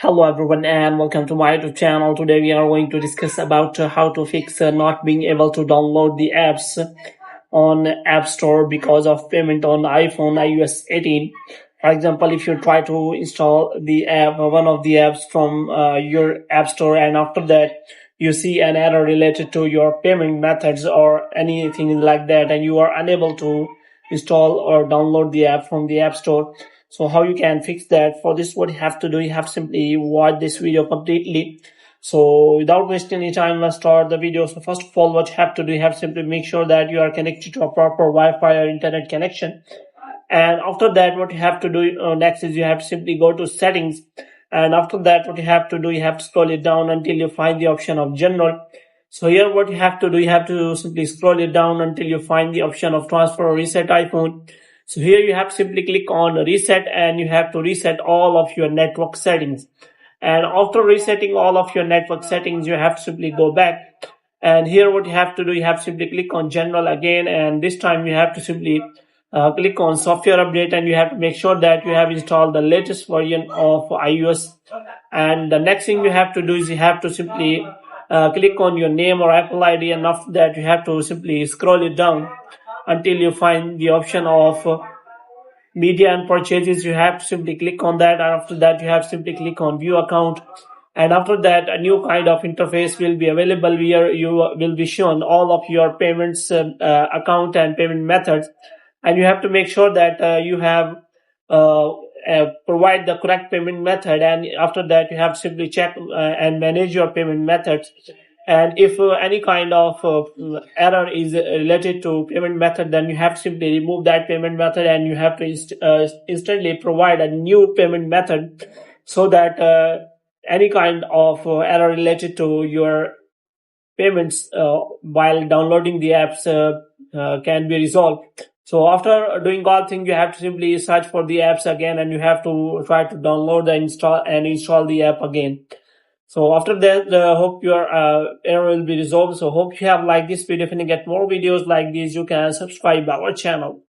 Hello everyone and welcome to my YouTube channel. Today we are going to discuss about how to fix not being able to download the apps on App Store because of payment on iPhone iOS 18. For example, if you try to install the app, one of the apps from your App Store, and after that you see an error related to your payment methods or anything like that, and you are unable to install or download the app from the App Store. So how you can fix that? For this, what you have to do, you have simply watch this video completely. So without wasting any time, let's start the video. So first of all, what you have to do, you have to simply make sure that you are connected to a proper Wi-Fi or internet connection. And after that, what you have to do next is you have to simply go to settings. And after that, what you have to do, you have to scroll it down until you find the option of general. So here what you have to do, you have to simply scroll it down until you find the option of transfer or reset iPhone. So here you have to simply click on reset and you have to reset all of your network settings. And after resetting all of your network settings, you have to simply go back. And here what you have to do, you have to simply click on general again. And this time you have to simply click on software update, and you have to make sure that you have installed the latest version of iOS. And the next thing you have to do is you have to simply click on your name or Apple ID, and after that you have to simply scroll it down until you find the option of media and purchases. You have to simply click on that, and after that you have to simply click on view account. And after that, a new kind of interface will be available where you will be shown all of your payments account and payment methods. And you have to make sure that you have provide the correct payment method, and after that you have to simply check and manage your payment methods. And if any kind of error is related to payment method, then you have to simply remove that payment method, and you have to instantly provide a new payment method, so that any kind of error related to your payments while downloading the apps can be resolved. So after doing all things, you have to simply search for the apps again, and you have to try to download and install the app again. So after that, hope your error will be resolved. So hope you have liked this video. If you get more videos like this, you can subscribe our channel.